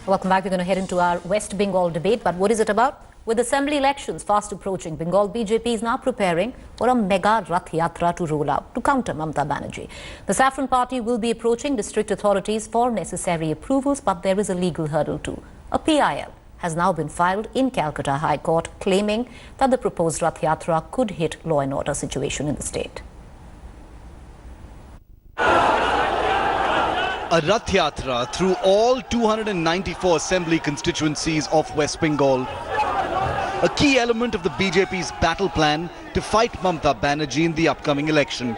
Welcome back. We're going to head into our West Bengal debate. But what is it about? With assembly elections fast approaching, Bengal BJP is now preparing for a mega Rath Yatra to roll out to counter Mamata Banerjee. The Saffron Party will be approaching district authorities for necessary approvals, but there is a legal hurdle too. A PIL has now been filed in Calcutta High Court claiming that the proposed Rath Yatra could hit law and order situation in the state. A Rath Yatra through all 294 assembly constituencies of West Bengal. A key element of the BJP's battle plan to fight Mamata Banerjee in the upcoming election.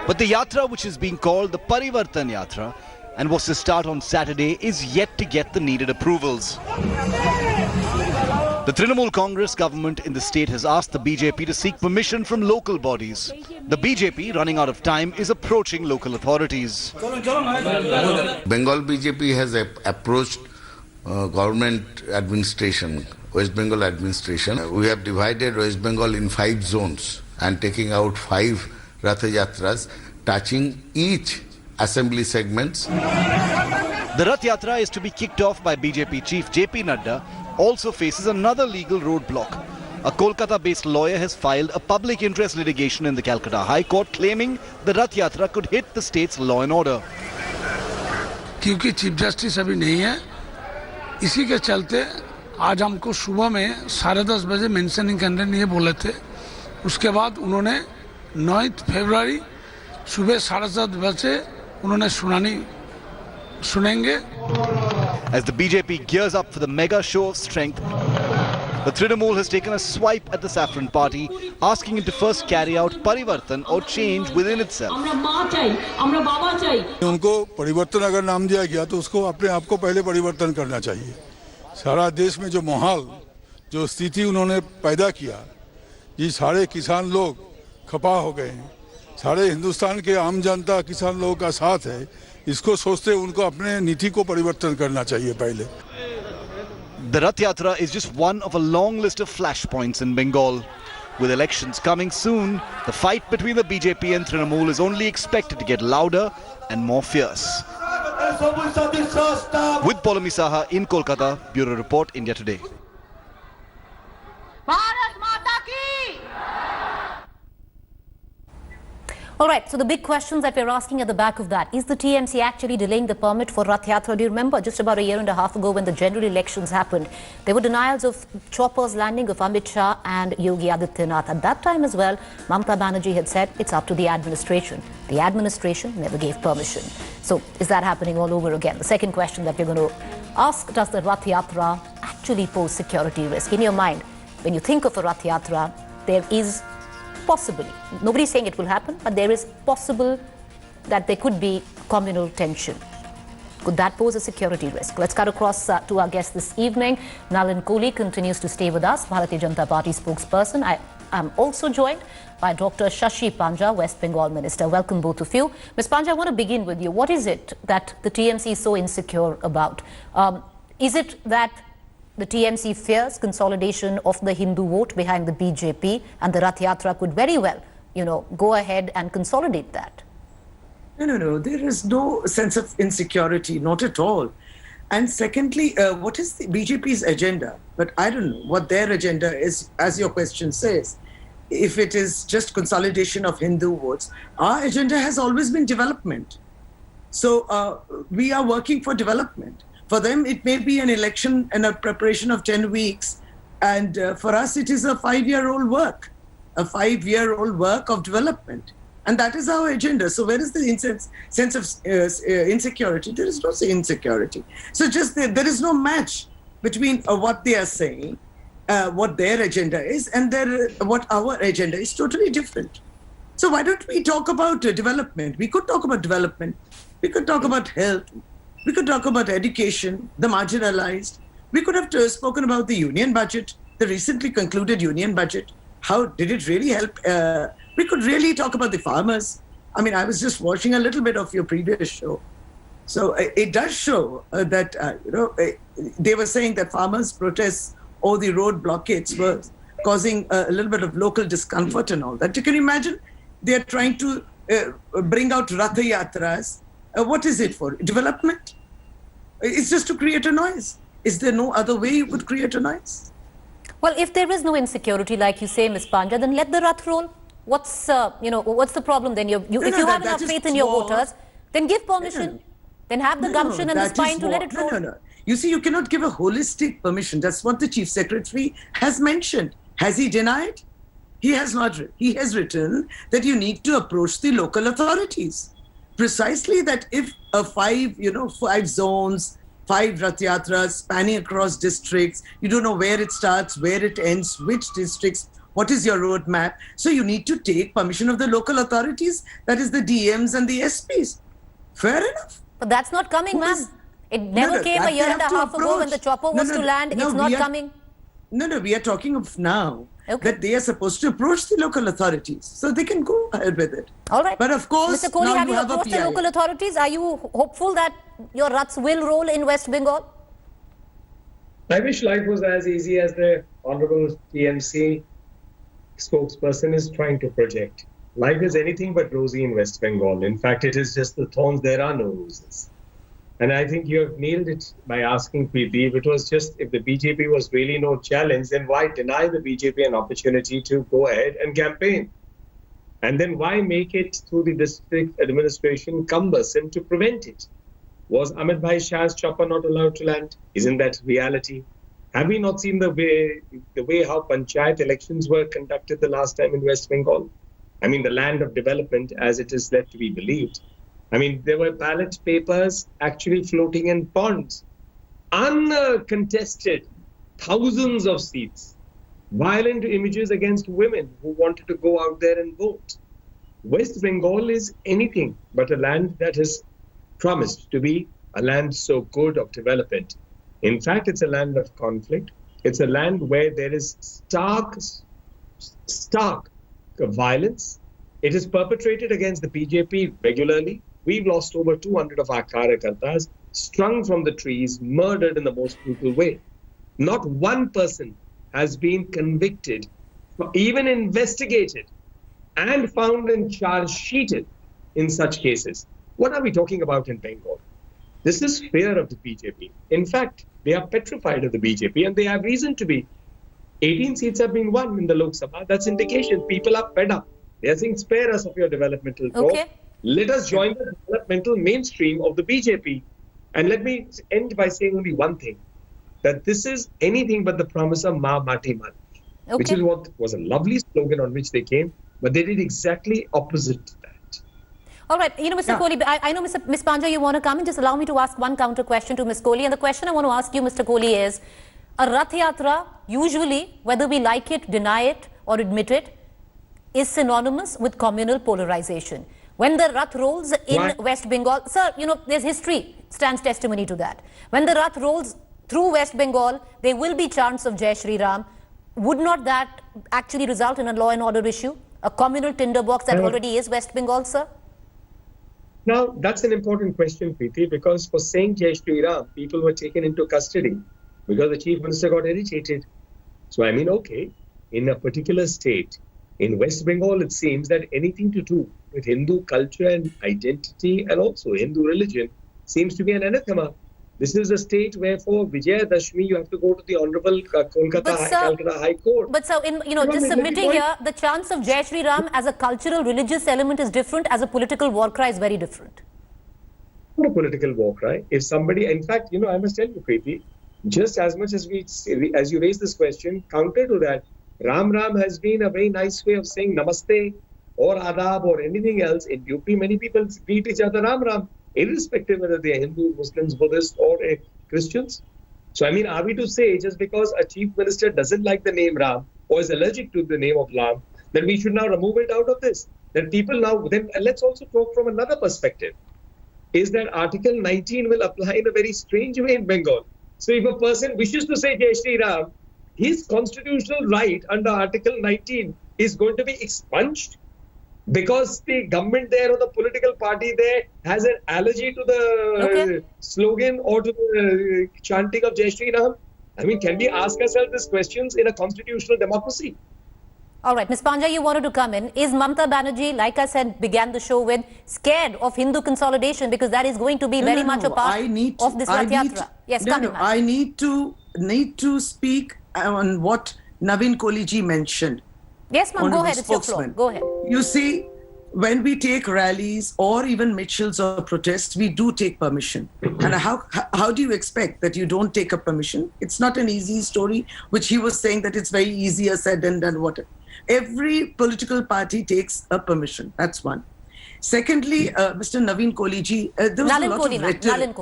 But the Yatra, which is being called the Polarization Yatra and was to start on Saturday, is yet to get the needed approvals. The Trinamool Congress government in the state has asked the BJP to seek permission from local bodies. The BJP, running out of time, is approaching local authorities. Bengal BJP has approached government administration, West Bengal administration. We have divided West Bengal in 5 zones and taking out 5 Rath Yatras, touching each assembly segments. The Rath Yatra is to be kicked off by BJP chief JP Nadda, also faces another legal roadblock. A Kolkata-based lawyer has filed a public interest litigation in the Calcutta High Court claiming the Rath Yatra could hit the state's law and order. क्योंकि chief justice अभी नहीं है, इसी के चलते आज हमको सुबह में 10:30 बजे मेंशनिंग करने नहीं बोले थे. उसके बाद उन्होंने 9 फरवरी सुबह 7:30 बजे उन्होंने सुनेंगे. As the BJP gears up for the mega show of strength, the Trinamool has taken a swipe at the Saffron Party, asking it to first carry out parivartan or change within itself. उनको परिवर्तन अगर नाम दिया गया तो उसको अपने आप को पहले परिवर्तन करना चाहिए. सारा देश में जो माहौल, जो स्थिति उन्होंने पैदा किया, ये सारे किसान लोग खपा हो गए हैं. सारे हिंदुस्तान के आम जनता किसान लोगों का साथ है. इसको सोचते उनको अपने नीति को परिवर्तन करना चाहिए पहले. The Rath Yatra is just one of a long list of flashpoints in Bengal. With elections coming soon, the fight between the BJP and Trinamool is only expected to get louder and more fierce. With Polami Saha in Kolkata, Bureau Report, India Today. All right, so the big questions that we're asking at the back of that, is the TMC actually delaying the permit for Rath Yatra? Do you remember just about a year and a half ago when the general elections happened, there were denials of choppers landing of Amit Shah and Yogi Adityanath. At that time as well, Mamata Banerjee had said it's up to the administration. The administration never gave permission. So is that happening all over again? The second question that we're going to ask, does the Rath Yatra actually pose security risk? In your mind, when you think of a Rath Yatra, there is possibly, nobody's saying it will happen, but there is possible that there could be communal tension. Could that pose a security risk? Let's cut across to our guest this evening. Nalin Kohli continues to stay with us, Bharatiya Janata Party spokesperson. I am also joined by Dr. Shashi Panja, West Bengal Minister. Welcome both of you. Ms. Panja, I want to begin with you. What is it that the TMC is so insecure about? Is it that the TMC fears consolidation of the Hindu vote behind the BJP, and the Rath Yatra could very well, go ahead and consolidate that? No. There is no sense of insecurity, not at all. And secondly, what is the BJP's agenda? But I don't know what their agenda is, as your question says. If it is just consolidation of Hindu votes, our agenda has always been development. So we are working for development. For them, it may be an election and a preparation of 10 weeks. And for us, it is a 5-year-old work, a 5-year-old work of development. And that is our agenda. So where is the sense of insecurity? There is no insecurity. So just there is no match between what they are saying, what their agenda is, and what our agenda is totally different. So why don't we talk about development? We could talk about development. We could talk about health. We could talk about education, the marginalized. We could have spoken about the union budget, the recently concluded union budget. How did it really help? We could really talk about the farmers. I mean, I was just watching a little bit of your previous show. So it does show that, they were saying that farmers' protests or the road blockades were causing a little bit of local discomfort and all that. You can imagine they're trying to bring out Rath Yatras. What is it for? Development? It's just to create a noise. Is there no other way you could create a noise? Well, if there is no insecurity, like you say, Ms. Panja, then let the Rath roll. What's the problem then? If you have enough faith in your voters, then give permission. Then have the gumption and the spine to let it roll. No. You see, you cannot give a holistic permission. That's what the Chief Secretary has mentioned. Has he denied? He has not. He has written that you need to approach the local authorities. Precisely that if a 5 zones, 5 Rath Yatras spanning across districts, you don't know where it starts, where it ends, which districts, what is your roadmap. So you need to take permission of the local authorities, that is the DMs and the SPs. Fair enough. But that's not coming, ma'am. It never came a year and a half ago when the chopper was to land. It's not coming. No, we are talking of now. Okay. That they are supposed to approach the local authorities. So they can go ahead with it. All right. But of course, Mr. Kohli, have you approached the local authorities? Are you hopeful that your Raths will roll in West Bengal? I wish life was as easy as the Honorable TMC spokesperson is trying to project. Life is anything but rosy in West Bengal. In fact, it is just the thorns, there are no roses. And I think you have nailed it by asking Preeti, if it was just, if the BJP was really no challenge, then why deny the BJP an opportunity to go ahead and campaign? And then why make it through the district administration cumbersome to prevent it? Was Amit Bhai Shah's chopper not allowed to land? Isn't that reality? Have we not seen the way how panchayat elections were conducted the last time in West Bengal? I mean, the land of development, as it is led to be believed. I mean, there were ballot papers actually floating in ponds, uncontested, thousands of seats, violent images against women who wanted to go out there and vote. West Bengal is anything but a land that is promised to be a land so good of development. In fact, it's a land of conflict. It's a land where there is stark violence. It is perpetrated against the BJP regularly. We've lost over 200 of our Karyakartas, strung from the trees, murdered in the most brutal way. Not one person has been convicted, even investigated, and found and charge sheeted in such cases. What are we talking about in Bengal? This is fear of the BJP. In fact, they are petrified of the BJP and they have reason to be. 18 seats have been won in the Lok Sabha. That's indication people are fed up. They are saying, spare us of your developmental talk. Okay. Let us join the developmental mainstream of the BJP. And let me end by saying only one thing, that this is anything but the promise of Ma Mati Man, which is what was a lovely slogan on which they came, but they did exactly opposite to that. All right, Mr. Kohli, I know Ms. Panja, you want to come in. Just allow me to ask one counter question to Ms. Kohli. And the question I want to ask you, Mr. Kohli, is a Rath Yatra, usually, whether we like it, deny it, or admit it, is synonymous with communal polarization. When the Rath rolls in West Bengal, sir, there's history, stands testimony to that. When the Rath rolls through West Bengal, there will be chants of Jai Shri Ram. Would not that actually result in a law and order issue? A communal tinderbox that already is West Bengal, sir? Now, that's an important question, Preeti, because for saying Jai Shri Ram, people were taken into custody because the Chief Minister got irritated. So, I mean, okay, in a particular state, in West Bengal, it seems that anything to do with Hindu culture and identity and also Hindu religion seems to be an anathema. This is a state where for Vijaya Dashmi, you have to go to the Honorable Calcutta High Court. But so, just submitting here, the chants of Jai Shri Ram as a cultural religious element is different, as a political war cry is very different. Not a political war cry. If somebody, in fact, I must tell you, Preeti, just as much as as you raise this question, counter to that, Ram Ram has been a very nice way of saying Namaste or Adab or anything else. In UP, many people greet each other Ram Ram, irrespective whether they are Hindu, Muslims, Buddhists or Christians. So, I mean, are we to say just because a chief minister doesn't like the name Ram or is allergic to the name of Ram, then we should now remove it out of this? Then people now, then let's also talk from another perspective. Is that Article 19 will apply in a very strange way in Bengal. So if a person wishes to say Jai Shri Ram, his constitutional right under Article 19 is going to be expunged because the government there or the political party there has an allergy to the slogan or to the chanting of Jai Shri Ram. I mean, can we ask ourselves these questions in a constitutional democracy? All right, Ms. Panja, you wanted to come in. Is Mamata Banerjee, like I said, began the show with, scared of Hindu consolidation because that is going to be very much a part of this Rath Yatra? Yes, come in, ma'am. I need to speak on what Navin Koliji mentioned. Yes, ma'am, go ahead, it's your floor. Go ahead. You see, when we take rallies or even mitchels or protests, we do take permission. And how do you expect that you don't take a permission? It's not an easy story, which he was saying that it's very easier said than done. Whatever. Every political party takes a permission. That's one. Secondly, Mr. Navin Koliji, there was a lot of rhetoric.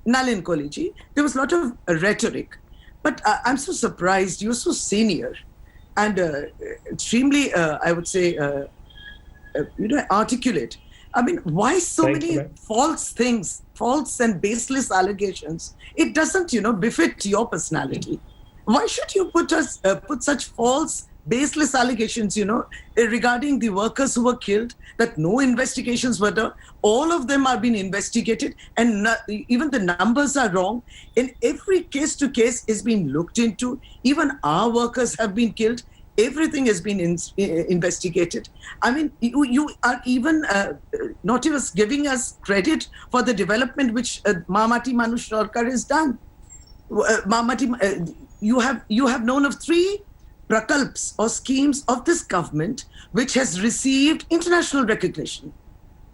Nalin Koliji. There was a lot of rhetoric. But I'm so surprised. You're so senior and extremely, I would say, articulate. I mean, why so many false things, false and baseless allegations? It doesn't, befit your personality. Why should you put such false, baseless allegations, regarding the workers who were killed, that no investigations were done? All of them are being investigated, and even the numbers are wrong. In every case to case is being looked into. Even our workers have been killed. Everything has been investigated. I mean, you are even not even giving us credit for the development which Mamati Manush Sarkar has done. You have known of 3 prakalps or schemes of this government which has received international recognition.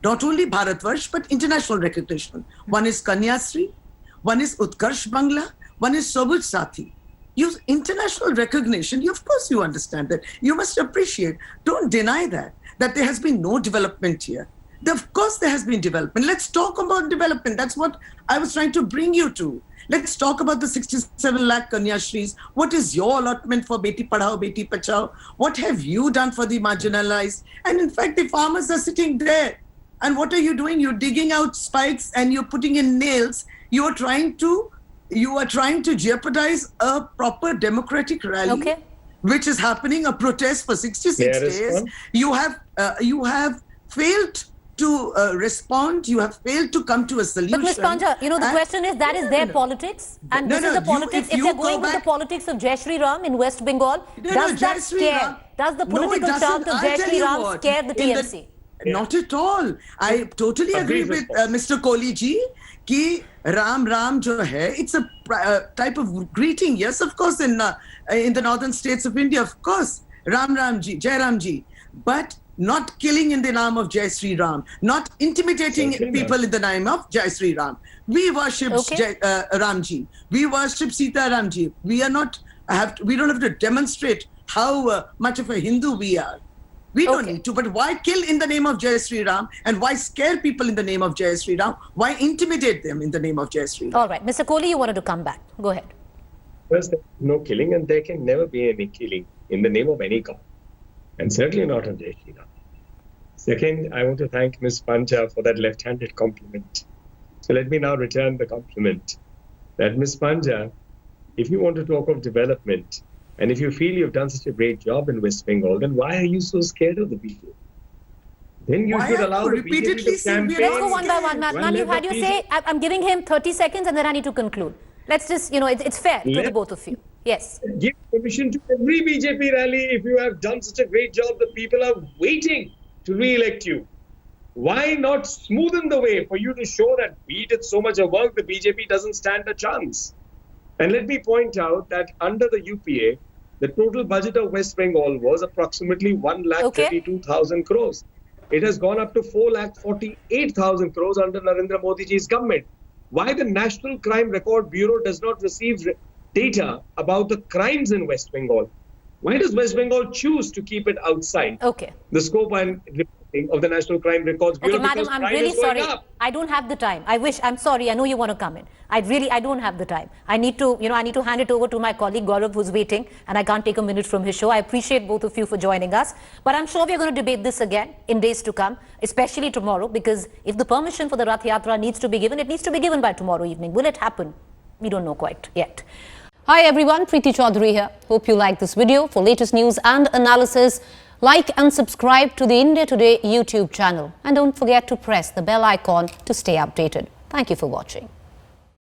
Not only Bharatvarsh, but international recognition. One is Kanyasri, one is Utkarsh Bangla, one is Sobuj Sathi. International recognition, of course you understand that. You must appreciate. Don't deny that there has been no development here. Of course there has been development. Let's talk about development. That's what I was trying to bring you to. Let's talk about the 67 lakh Kanyashris. What is your allotment for Beti Padhao, Beti Bachao? What have you done for the marginalized? And in fact, the farmers are sitting there. And what are you doing? You're digging out spikes and you're putting in nails. You are trying to jeopardize a proper democratic rally, which is happening, a protest for 66 days. You have failed to respond. You have failed to come to a solution. But Ms. Panja, the question is, that is their politics, and this is the politics. If they're going with the politics of Jai Shri Ram in West Bengal, does that scare? Does the political chant of Jai Shri Ram scare the TMC? Not at all. I totally agree with Mr. Kohli ji ki Ram jo hai, it's a type of greeting. Yes, of course, in the northern states of India, of course, Ram ji, Jai Ram ji, but not killing in the name of Jai Shri Ram, not intimidating people in the name of Jai Shri Ram. We worship Ram ji. We worship Sita Ram ji. We don't have to demonstrate how much of a Hindu we are. We don't need to, but why kill in the name of Jai Shri Ram, and why scare people in the name of Jai Shri Ram? Why intimidate them in the name of Jai Shri Ram? All right, Mr. Kohli, you wanted to come back. Go ahead. First, no killing, and there can never be any killing in the name of any god, and certainly not on Jai Shri Ram. Second, I want to thank Ms. Panja for that left-handed compliment. So let me now return the compliment. That Ms. Panja, if you want to talk of development, and if you feel you've done such a great job in West Bengal, then why are you so scared of the BJP? Then you should allow the BJP to campaign. Let's go one by one. Ma'am, you've had your say. I'm giving him 30 seconds and then I need to conclude. Let's just, it's fair to the both of you. Yes. Give permission to every BJP rally. If you have done such a great job, the people are waiting to re-elect you. Why not smoothen the way for you to show that we did so much of work, the BJP doesn't stand a chance? And let me point out that under the UPA, the total budget of West Bengal was approximately 1,32,000 crores. It has gone up to 4,48,000 crores under Narendra Modi's government. Why the National Crime Record Bureau does not receive data about the crimes in West Bengal? Why does West Bengal choose to keep it outside the scope and reporting of the National Crime Records Bureau? Madam, I'm really sorry. I don't have the time. I'm sorry. I know you want to come in. I don't have the time. I need to hand it over to my colleague Gaurav, who's waiting, and I can't take a minute from his show. I appreciate both of you for joining us. But I'm sure we're going to debate this again in days to come, especially tomorrow, because if the permission for the Rath Yatra needs to be given, it needs to be given by tomorrow evening. Will it happen? We don't know quite yet. Hi everyone, Preeti Chaudhary here. Hope you like this video. For latest news and analysis, like and subscribe to the India Today YouTube channel. And don't forget to press the bell icon to stay updated. Thank you for watching.